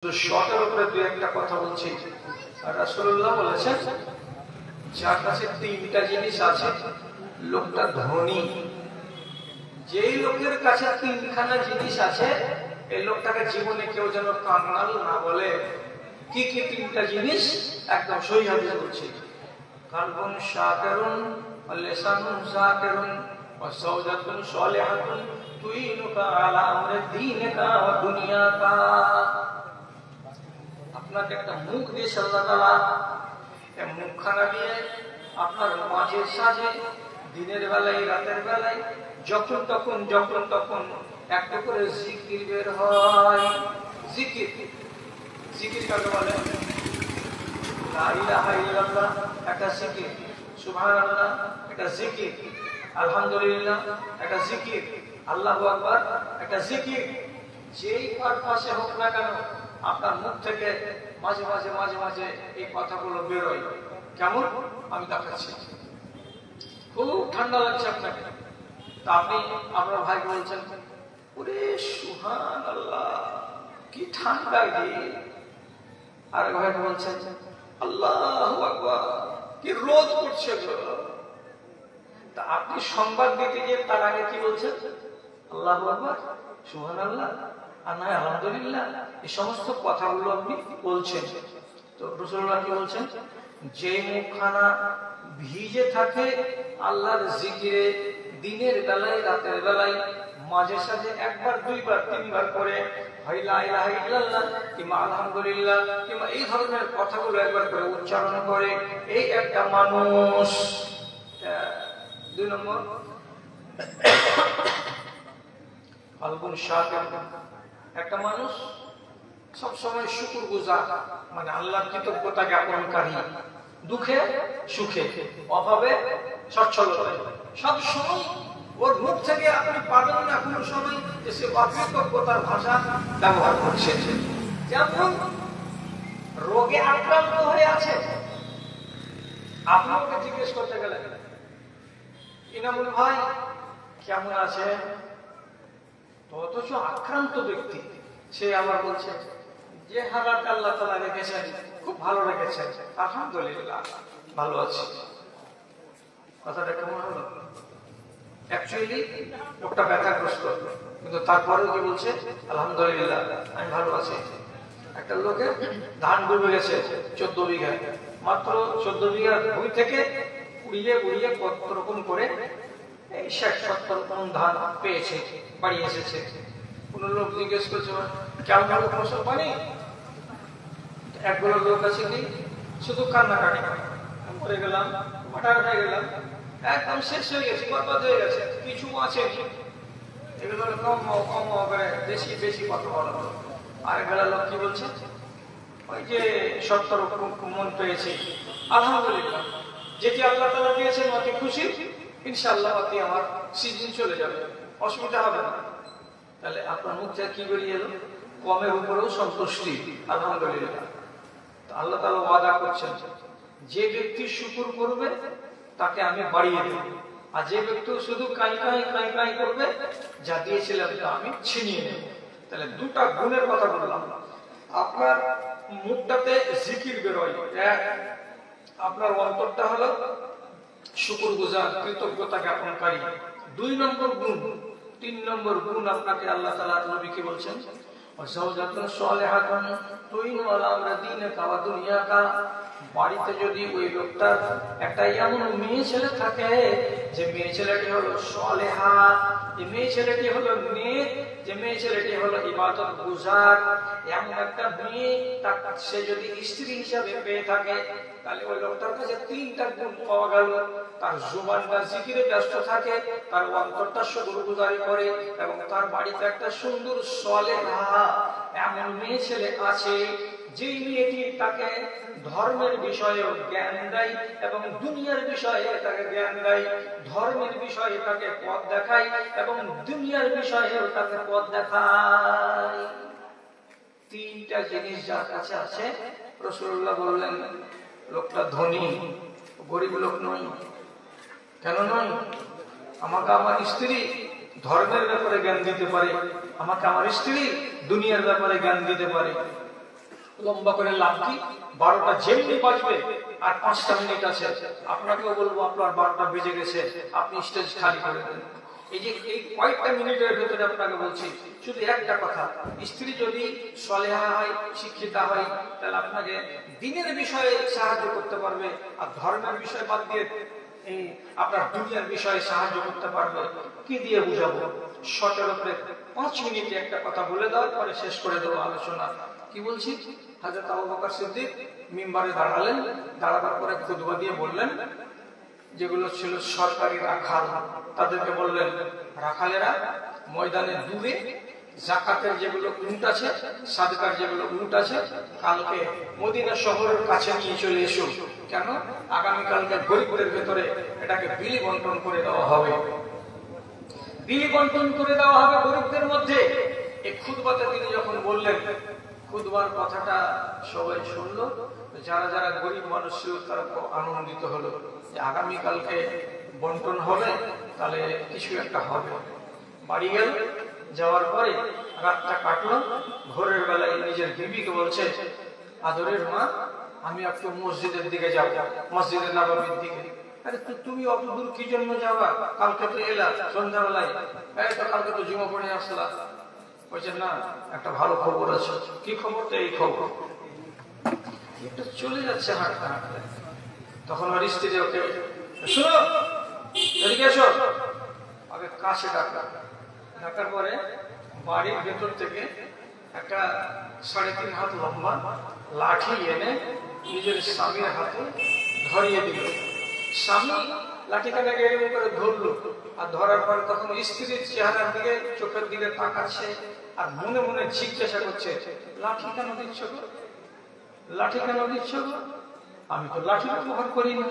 তো শর্টের উপরে দুই একটা কথা বলছি। আর রাসূলুল্লাহ বলেছেন, যার কাছে তিনটা জিনিস আছে লোকটা ধনী। যেই লোকের কাছে তিনখানা জিনিস আছে এই লোকটাকে জীবনে কেউ যেন কাঙ্গাল না বলে। কি কি তিনটা জিনিস? একদম সহি হাদিস বলছি। কালবুন শাকিরুন ওয়া লিসানুন যাকিরুন ওয়া যাওজাতুন সালিহাতুন তুইনুকা আলা আমরি দীনিকা ওয়া দুনিয়াকা। আপনাকে একটা মুখ দিয়েছে আল্লাহ তাআলা, এই মুখখানা দিয়ে আপনার মাঝে সাজে দিনের বেলায় রাতের বেলায় যখন তখন একটা করে জিকির বের হয়। জিকির কাকে বলে? লা ইলাহা ইল্লাল্লাহ একটা জিকির, সুবহানাল্লাহ একটা জিকির, আলহামদুলিল্লাহ একটা জিকির, আল্লাহু আকবার একটা জিকির। যেই পারপাসে হোক না কেন আপনার মুখ থেকে মাঝে মাঝে এই কথাগুলো বেরোয়। কেমন? আমি দেখাচ্ছি। খুব ঠান্ডা লাগছে আপনাকে, তা আপনি আপনার ভাই বলছেন, ওরে সুবহানাল্লাহ কি ঠান্ডা রে। আর ভাই বলছেন, আল্লাহু আকবার কি রোদ করছে গো। তা আপনি সংবাদ দিতে গিয়ে তার আগে কি বলছেন? আল্লাহু আকবার, সুবহানাল্লাহ আর নয় আলহামদুলিল্লাহ, এই সমস্ত কথাগুলো আপনি বলছেন। তো রাসূলুল্লাহ কি বলছেন? যে মুখখানা ভিজে থাকে আল্লাহর জিকিরে দিনের বেলায় রাতের বেলায় মাঝে সাঝে একবার দুইবার তিনবার করে লা ইলাহা ইল্লাল্লাহ কিংবা আলহামদুলিল্লাহ কিংবা এই ধরনের কথাগুলো একবার করে উচ্চারণ করে, এই একটা মানুষ। দুই নম্বর, কালবুন শাকির, একটা মানুষ সবসময় শুকরগুজার, মানে আল্লাহর কৃতজ্ঞতা জ্ঞাপনকারী, দুঃখে সুখে অভাবে সচ্ছলতায় সব সময় ওর মুখ থেকে আপনি পাবেন না কোনো সময় যে সে অকৃতজ্ঞতার ভাষা ব্যবহার করছে। যেমন রোগে আক্রান্ত হয়ে আছে, আপনাকে জিজ্ঞেস করতে গেলে, ইনামুল ভাই কেমন আছে, অথচ আক্রান্ত ব্যক্তি সে আবার বলছে যে হালাত আল্লাহ তাআলা রেখেছেন খুব ভালো রেখেছেন, আলহামদুলিল্লাহ ভালো আছে। কথাটা কেমন হলো? অ্যাকচুয়ালি লোকটা ব্যথাগ্রস্ত, কিন্তু তারপরেও কি বলছে? আলহামদুলিল্লাহ আমি ভালো আছি। একটা লোকের ধান ডুবে গেছে 14 বিঘা, মাত্র 14 বিঘা ভূমি থেকে উড়িয়ে কত রকম করে এই 60-70 মণ ধান পেয়েছে, বাড়ি এসেছে। কোন লোক জিজ্ঞেস করছে কেমন ভালো ফসল পানি? একগুলো লোক আছে কি শুধু কান্নাকাটি, মরে গেলাম, মাটার হয়ে গেলাম, একদম শেষ হয়ে গেছে, বরবাদ হয়ে গেছে, কিছু আছে এগুলো কম করে বেশি কথা বলা হলো। আর একবেলা লোক কি বলছে, ওই যে 70 মণ পেয়েছে, আলহামদুলিল্লাহ যেটি আল্লাহ তাআলা দিয়েছেন অতি খুশি, ইনশাআল্লাহ অতি আমার সিজন চলে যাবে, অসুবিধা হবে না। তাহলে আপনার মুখ থেকে কি বেরিয়ে এলো? কমের উপরেও সন্তুষ্টি, আলহামদুলিল্লাহ। আল্লাহ তাআলা ওয়াদা করছেন যে ব্যক্তি শুকর করবে তাকে আমি বাড়িয়ে দেব, আর যে ব্যক্তি শুধু কাই করবে যা দিয়েছিলাম তা আমি ছিনিয়ে নেব। তাহলে দুটা গুণের কথা বললাম। আপনার মুখটাতে জিকির বেরোয়, এক আপনার অন্তরটা হলো শুকরগুজার, কৃতজ্ঞতা জ্ঞাপনকারী। 2 নম্বর গুণ, 3 নম্বর গুণ আপনাকে আল্লাহ তাআলা নবীকে বলছেন, ওয়াজাওজাতুন সালিহাতুন তুইনু আলা আমরি দীনিকা ওয়া দুনিয়াকা। বাড়িতে যদি ওই লোকটার একটা এমন মেয়ে ছেলে থাকে যে মেয়ে ছেলেটি হলো সালেহা, যে মেয়ে ছেলেটি হলো নেক, যে মেয়ে ছেলেটি হলো ইবাদত গুজার, এমন একটা মেয়ে সে যদি স্ত্রী হিসাবে পেয়ে থাকে, তাহলে ওই লোকটার কাছে 3টা গুণ পাওয়া গেল। তার জুবানটা জিকিরে ব্যস্ত থাকে, তার অন্তরটা শুকরগুজারি করে, এবং তার বাড়িতে একটা সুন্দর সালেহা এমন মেয়ে ছেলে আছে যেই মেয়েটি তাকে ধর্মের বিষয়ে জ্ঞান দেয় এবং দুনিয়ার বিষয়ে তাকে জ্ঞান দেয়, ধর্মের বিষয়ে তাকে পথ দেখায় এবং দুনিয়ার বিষয়েও তাকে পথ দেখায়। 3টা জিনিস যার কাছে আছে, রাসূলুল্লাহ বললেন লোকটা ধনী, গরিব লোক নয়। কেন নয়? আমাকে আমার স্ত্রী ধর্মের ব্যাপারে জ্ঞান দিতে পারে, আমাকে আমার স্ত্রী দুনিয়ার ব্যাপারে জ্ঞান দিতে পারে। লম্বা করে লাভ কি, 12টা যেমনি বাজবে আর 5টা মিনিট আছে, আপনাকেও বলবো আপনার 12টা বেজে গেছে, আপনি স্টেজ খালি করে দেন। এই যে এই কয়েকটা মিনিটের ভেতরে আপনাকে বলছি শুধু একটা কথা, স্ত্রী যদি সলেহা হয়, শিক্ষিতা হয়, তাহলে আপনাকে দিনের বিষয়ে সাহায্য করতে পারবে, আর ধর্মের বিষয় বাদ দিয়ে এই আপনার দুনিয়ার বিষয়ে সাহায্য করতে পারবে। কি দিয়ে বুঝাবো? শর্টের উপরে 5 মিনিটে একটা কথা বলে দেওয়ার পরে শেষ করে দেবো আলোচনা। কি বলছি? হযরত আবু বকর সিদ্দিক মিম্বারে দাঁড়ালেন, দাঁড়াবার পরে খুতবা দিয়ে বললেন, যেগুলো ছিল সরকারি রাখাল তাদেরকে বললেন, রাখালেরা ময়দানে দূরে যাকাতের যেগুলো উট আছে, সাদকার যেগুলো উট আছে, কালকে মদিনা শহরের কাছে নিয়ে চলে এসো। কেন? আগামীকালকে গরিবদের ভেতরে এটাকে বিলি বন্টন করে দেওয়া হবে, বিলি বন্টন করে দেওয়া হবে গরিবদের মধ্যে। এই খুতবাতে তিনি যখন বললেন, খুতবার কথাটা সবাই শুনলো, যারা যারা গরিব মানুষ ছিল তারা খুব আনন্দিত হলো যে আগামীকালকে বন্টন হবে, তাহলে কিছু একটা হবে। বাড়ি গেল, যাওয়ার পরে রাতটা কাটলো, ভোরের বেলায় নিজের বিবিকে বলছে, আদরের মা, আমি একটু মসজিদের দিকে যাব, মসজিদে নববীর দিকে। আরে তুমি অত দূর কি জন্য যাবা? কালকে তো এলা সন্ধ্যাবেলায়, তো কালকে তো জুমা পড়ে আসলা। বলছেন না, একটা ভালো খবর আছে। কি খবর? তো এই খবর, একটু চলে যাচ্ছে হাঁটতে হাঁটতে। তখন ওর স্ত্রী ওকে, শোনো, এদিকে এসো। আগে কাছে ডাকার পরে বাড়ির ভেতর থেকে একটা 3.5 হাত লম্বা লাঠি এনে নিজের স্বামীর হাতে ধরিয়ে দিল। স্বামী লাঠিখানাকে এরকম করে ধরলো, আর ধরার পরে তখন স্ত্রীর চেহারার দিকে, চোখের দিকে তাকাচ্ছে, আর মনে মনে জিজ্ঞাসা করছে, লাঠি কেন দিচ্ছ গো? লাঠি কেন দিচ্ছ গো? আমি তো লাঠি ব্যবহার করিনি।